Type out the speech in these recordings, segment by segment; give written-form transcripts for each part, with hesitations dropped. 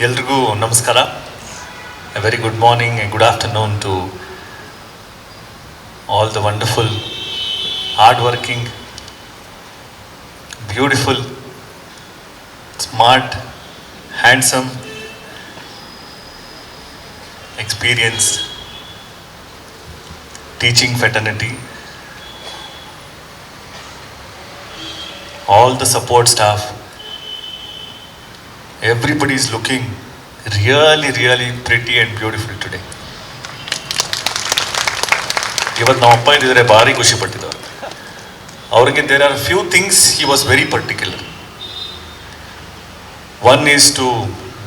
ಎಲ್ರಿಗೂ ನಮಸ್ಕಾರ. A very good morning and good afternoon to all the wonderful, hardworking, beautiful, smart, handsome, experienced teaching fraternity, all the support staff. Everybody is looking really pretty and beautiful today. ಇವತ್ತು ನಮ್ಮ ಅಪ್ಪ ಇದ್ದಿದ್ರೆ ಭಾರಿ ಖುಷಿ ಪಟ್ಟಿದ್ದವರು. ಅವರಿಗೆ there are few things he was very particular. One is to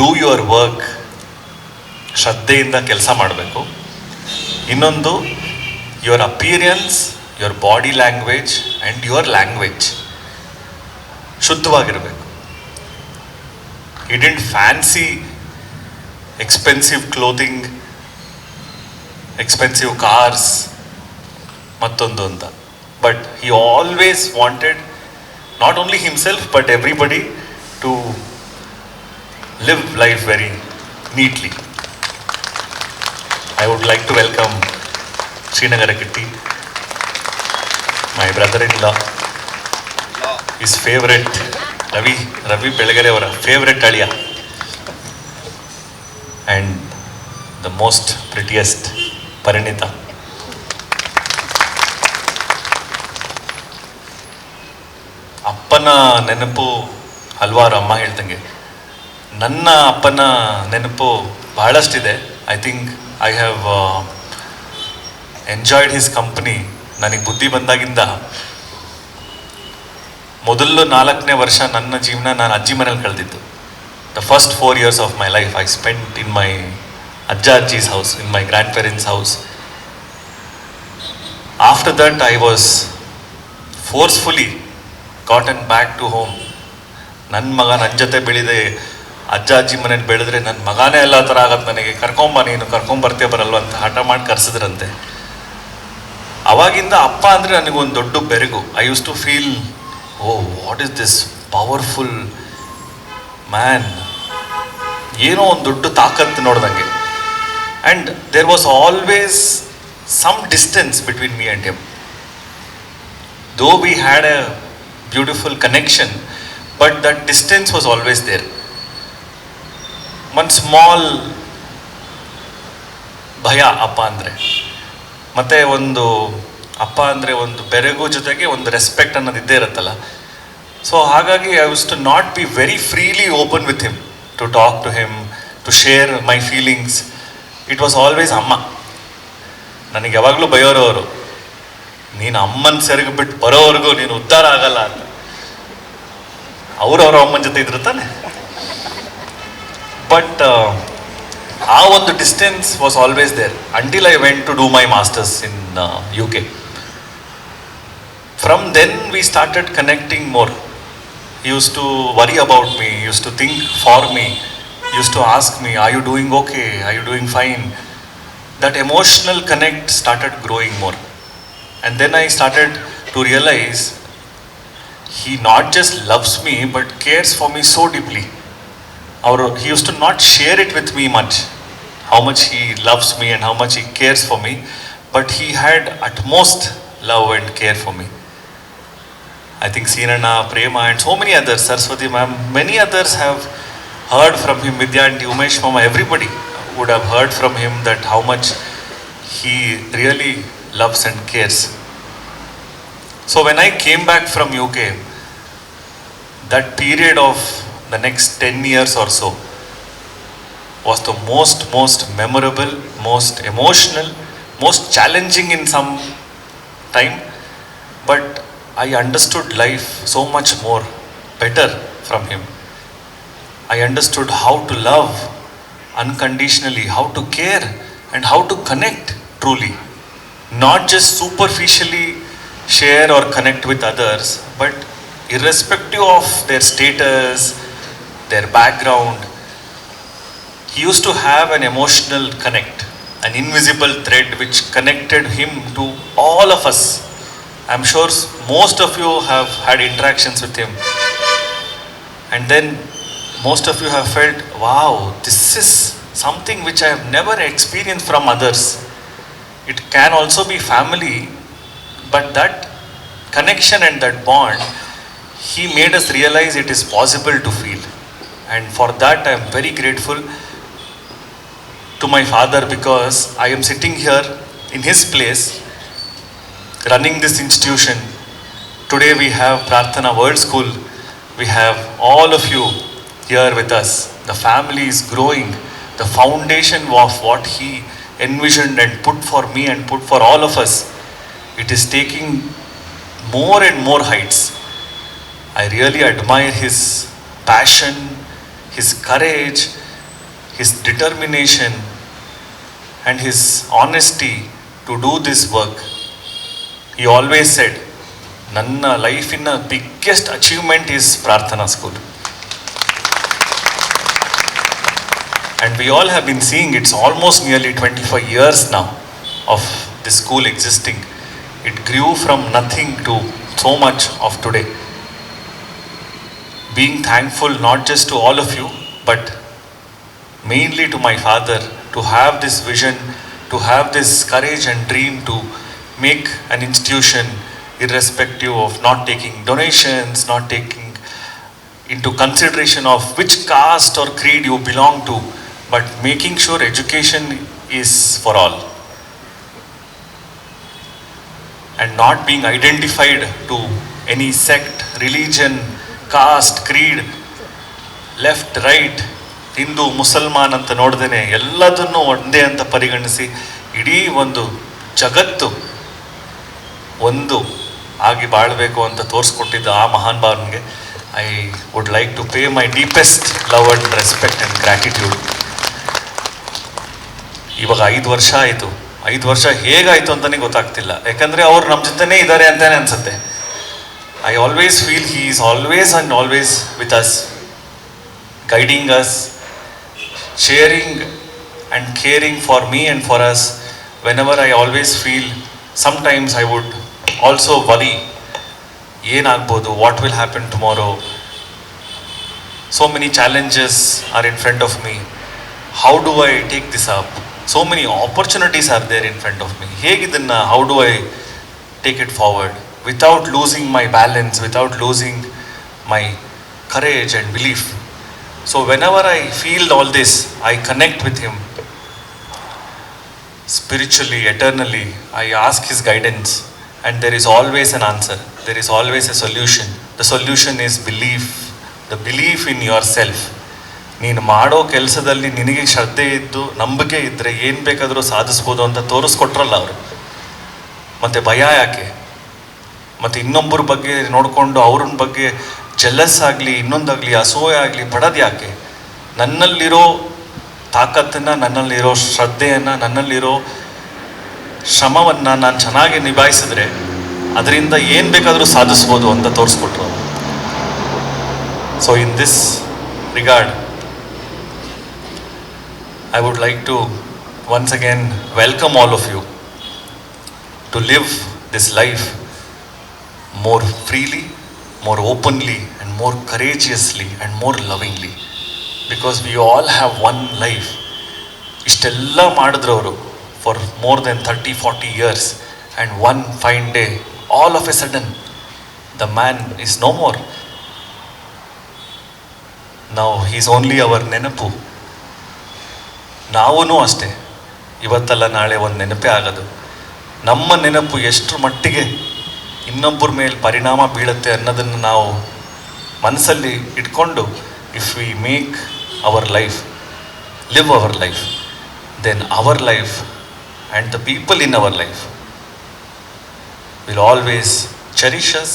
do your work, ಶ್ರದ್ಧೆಯಿಂದ ಕೆಲಸ ಮಾಡಬೇಕು. ಇನ್ನೊಂದು your appearance, your body language and your language ಶುದ್ಧವಾಗಿರಬೇಕು. He didn't fancy expensive clothing, expensive cars, ಮತ್ತೊಂದು ಅಂತ. But he always wanted not only himself but everybody to live life very neatly. I would like to welcome Srinagara Kitti, my brother-in-law, his favorite Ravi Belagere ಅವರ favourite ಅಳಿಯ, and the most ಪ್ರಿಟಿಯೆಸ್ಟ್ ಪರಿಣಿತ. ಅಪ್ಪನ ನೆನಪು ಹಲವಾರು. ಅಮ್ಮ ಹೇಳ್ದಂಗೆ ನನ್ನ ಅಪ್ಪನ ನೆನಪು ಬಹಳಷ್ಟಿದೆ. I think I have enjoyed his company. ನನಗೆ ಬುದ್ಧಿ ಬಂದಾಗಿಂದ ಮೊದಲು 4ನೇ ವರ್ಷ ನನ್ನ ಜೀವನ ನಾನು ಅಜ್ಜಿ ಮನೇಲಿ ಕಳೆದಿದ್ದು. The first 4 years of my life I spent in my ajji's house, in my grandparents house. After that I was forcefully gotten back to home. ನನ್ನ ಮಗ ನನ್ನ ಜೊತೆ ಬೆಳೆದೆ, ಅಜ್ಜಿ ಮನೇಲಿ ಬೆಳೆದ್ರೆ ನನ್ನ ಮಗನೇ ಎಲ್ಲ ಥರ ಆಗತ್ತೆ, ನನಗೆ ನೀನು ಕರ್ಕೊಂಬರ್ತೇ ಬರಲ್ವ ಅಂತ ಹಠ ಮಾಡಿ ಕರೆಸಿದ್ರಂತೆ. ಅವಾಗಿಂದ ಅಪ್ಪ ಅಂದರೆ ನನಗೊಂದು ದೊಡ್ಡ ಬೆರಗು. I use to feel, oh, what is this powerful man? ಏನೋ ಒಂದು ದೊಡ್ಡ ತಾಕತ್ತು ನೋಡ್ದಂಗೆ. And there was always some distance between me and him. Though we had a beautiful connection, but that distance was always there. One small ಭಯ ಅಪ್ಪ ಅಂದರೆ, ಮತ್ತು ಒಂದು ಅಪ್ಪ ಅಂದರೆ ಒಂದು ಬೆರಗು ಜೊತೆಗೆ ಒಂದು ರೆಸ್ಪೆಕ್ಟ್ ಅನ್ನೋದು ಇದ್ದೇ ಇರುತ್ತಲ್ಲ. ಸೊ ಹಾಗಾಗಿ I use to not be very freely open with him, to talk to him, to share my feelings. It was always ಅಮ್ಮ. ನನಗೆ ಯಾವಾಗಲೂ ಬಯೋರವರು, ನೀನು ಅಮ್ಮನ ಸೆರಗು ಬಿಟ್ಟು ಬರೋವರೆಗೂ ನೀನು ಉದ್ಧಾರ ಆಗಲ್ಲ ಅಂತ. ಅವ್ರ ಅಮ್ಮನ ಜೊತೆ ಇದ್ರು ತಾನೆ. ಬಟ್ ಆ ಒಂದು distance was always there until I went to do my masters in UK. From then we started connecting more. He used to worry about me, he used to think for me, he used to ask me, are you doing okay, are you doing fine? That emotional connect started growing more. And then I started to realize he not just loves me but cares for me so deeply. He used to not share it with me much, how much he loves me and how much he cares for me, but he had utmost love and care for me. I think Seenana, Prema and so many others, Saraswati ma'am, many others have heard from him. Vidya and Umesh mama, everybody would have heard from him that how much he really loves and cares. So when I came back from UK, that period of the next 10 years or so was the most memorable, most emotional, most challenging in some time, but I understood life so much more better from him. I understood how to love unconditionally, how to care and how to connect truly, not just superficially share or connect with others, but irrespective of their status, their background. He used to have an emotional connect, an invisible thread which connected him to all of us. I'm sure most of you have had interactions with him. And then most of you have felt, wow, this is something which I have never experienced from others. It can also be family, but that connection and that bond, he made us realize it is possible to feel. And for that I am very grateful to my father, because I am sitting here in his place running this institution. Today we have Prarthana World School, we have all of you here with us. The family is growing. The foundation of what he envisioned and put for me and put for all of us, it is taking more and more heights. I really admire his passion, his courage, his determination, and his honesty to do this work. He always said, Nanna life in a biggest achievement is Prarthana School. And we all have been seeing it's almost nearly 25 years now of this school existing. It grew from nothing to so much of today. Being thankful not just to all of you, but mainly to my father, to have this vision, to have this courage and dream to make an institution irrespective of not taking donations, not taking into consideration of which caste or creed you belong to, but making sure education is for all. And not being identified to any sect, religion, caste, creed, left, right, Hindu ಮುಸಲ್ಮಾನ್ ಅಂತ ನೋಡ್ದೇನೆ ಎಲ್ಲದನ್ನು ಒಂದೇ ಅಂತ ಪರಿಗಣಿಸಿ ಇಡೀ ಒಂದು ಜಗತ್ತು ಒಂದು ಆಗಿ ಬಾಳಬೇಕು ಅಂತ ತೋರಿಸ್ಕೊಟ್ಟಿದ್ದ ಆ ಮಹಾನ್ ಭಾವನಿಗೆ I would like to pay my deepest love and respect and gratitude. ಇವಾಗ 5 ವರ್ಷ ಆಯಿತು. 5 ವರ್ಷ ಹೇಗಾಯಿತು ಅಂತಲೇ ಗೊತ್ತಾಗ್ತಿಲ್ಲ, ಯಾಕಂದರೆ ಅವ್ರು ನಮ್ಮ ಜೊತೆನೇ ಇದ್ದಾರೆ ಅಂತಲೇ ಅನಿಸುತ್ತೆ. I always feel he is always and always with us, guiding us, sharing and caring for me and for us. Whenever I always feel, sometimes I would also worry, ಏನಾಗ್ಬೋದು, what will happen tomorrow, so many challenges are in front of me, how do I take this up, so many opportunities are there in front of me, ಹೇಗಿದನ್ನು how do I take it forward without losing my balance, without losing my courage and belief. So whenever I feel all this, I connect with him spiritually, eternally. I ask his guidance, and there is always an answer. There is always a solution. The solution is belief, the belief in yourself. ನೀನು ಮಾಡೋ ಕೆಲಸದಲ್ಲಿ ನಿನಗೆ ಶ್ರದ್ಧೆ ಇದ್ದು ನಂಬಿಕೆ ಇದ್ದರೆ ಏನು ಬೇಕಾದರೂ ಸಾಧಿಸ್ಬೋದು ಅಂತ ತೋರಿಸ್ಕೊಟ್ರಲ್ಲ ಅವರು. ಮತ್ತು ಭಯ ಯಾಕೆ? ಮತ್ತು ಇನ್ನೊಬ್ಬರ ಬಗ್ಗೆ ನೋಡಿಕೊಂಡು ಅವ್ರನ್ನ ಬಗ್ಗೆ ಜೆಲಸ್ ಆಗಲಿ, ಇನ್ನೊಂದಾಗಲಿ, ಅಸೂಯೆ ಆಗಲಿ ಪಡೋದು ಯಾಕೆ? ನನ್ನಲ್ಲಿರೋ ತಾಕತ್ತನ್ನು, ನನ್ನಲ್ಲಿರೋ ಶ್ರದ್ಧೆಯನ್ನು, ನನ್ನಲ್ಲಿರೋ ಶ್ರಮವನ್ನು ನಾನು ಚೆನ್ನಾಗಿ ನಿಭಾಯಿಸಿದ್ರೆ ಅದರಿಂದ ಏನು ಬೇಕಾದರೂ ಸಾಧಿಸ್ಬೋದು ಅಂತ ತೋರಿಸ್ಕೊಟ್ರು. So in this regard I would like to once again welcome all of you to live this life more freely, more openly, and more courageously, and more lovingly, because we all have one life. ಇಷ್ಟೆಲ್ಲ ಮಾಡಿದ್ರು ಅವರು for more than 30-40 years, and one fine day, all of a sudden, the man is no more. Now he is only our ನೆನಪು. ನಾವೂ ಅಷ್ಟೇ, ಇವತ್ತಲ್ಲ ನಾಳೆ ಒಂದು ನೆನಪೇ ಆಗೋದು. ನಮ್ಮ ನೆನಪು ಎಷ್ಟರ ಮಟ್ಟಿಗೆ ಇನ್ನೊಬ್ಬರ ಮೇಲೆ ಪರಿಣಾಮ ಬೀಳುತ್ತೆ ಅನ್ನೋದನ್ನು ನಾವು ಮನಸ್ಸಲ್ಲಿ ಇಟ್ಕೊಂಡು, if we make our life, live our life, then our life and the people in our life will always cherish us,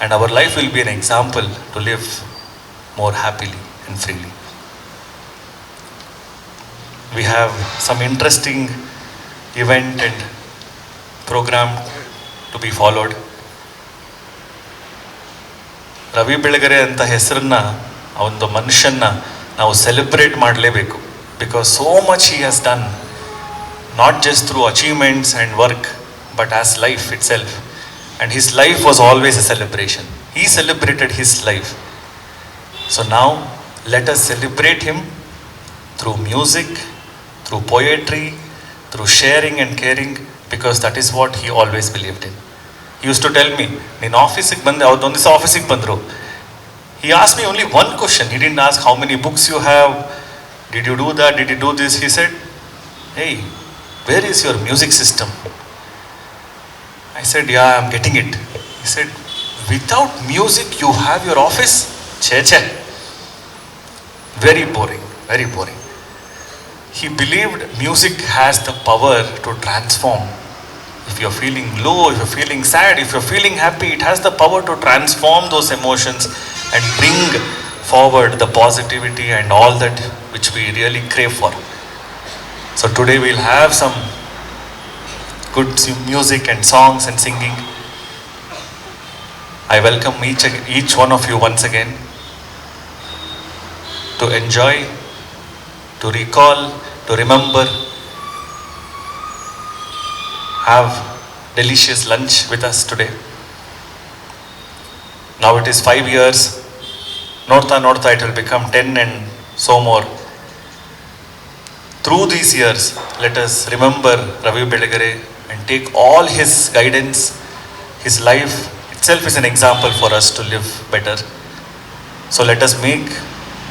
and our life will be an example to live more happily and freely. We have some interesting event and program to be followed. Ravi Belagere ಅಂತ ಹೆಸರನ್ನ, ಆ ಒಂದು ಮನುಷ್ಯನ್ನ ನಾವು celebrate ಮಾಡಲೇಬೇಕು. Because so much he has done, not just through achievements and work, but as life it self. And his life was always A celebration. He celebrated his life. So now Let us celebrate him through music, through poetry, through sharing and caring, because that is what he always believed in. He used to tell me, "Nin office ik bande, avadondu disa office ik bandro." He asked me only one question. He didn't ask how many books you have, did you do that, did you do this. He said, "Hey, where is your music system?" I said, "Yeah, I'm getting it." He said, "Without music you have your office? Che che." Very boring, very boring. He believed music has the power to transform. If you're feeling low, if you're feeling sad, if you're feeling happy, it has the power to transform those emotions and bring forward the positivity and all that which we really crave for. So today we'll have some good music and songs and singing. I welcome each one of you once again to enjoy, to recall, to remember, have delicious lunch with us today. Now it is 5 years. Northa it will become 10 and so more. Through these years, let us remember Ravi Belegare and take all his guidance. His life itself is an example for us to live better. So let us make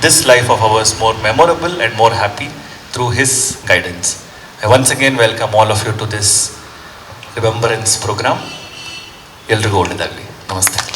this life of ours more memorable and more happy through his guidance. I once again welcome all of you to this remembrance program. ಎಲ್ರಿಗೂ ಒಳ್ಳೆಯದಾಗಲಿ. ನಮಸ್ತೆ.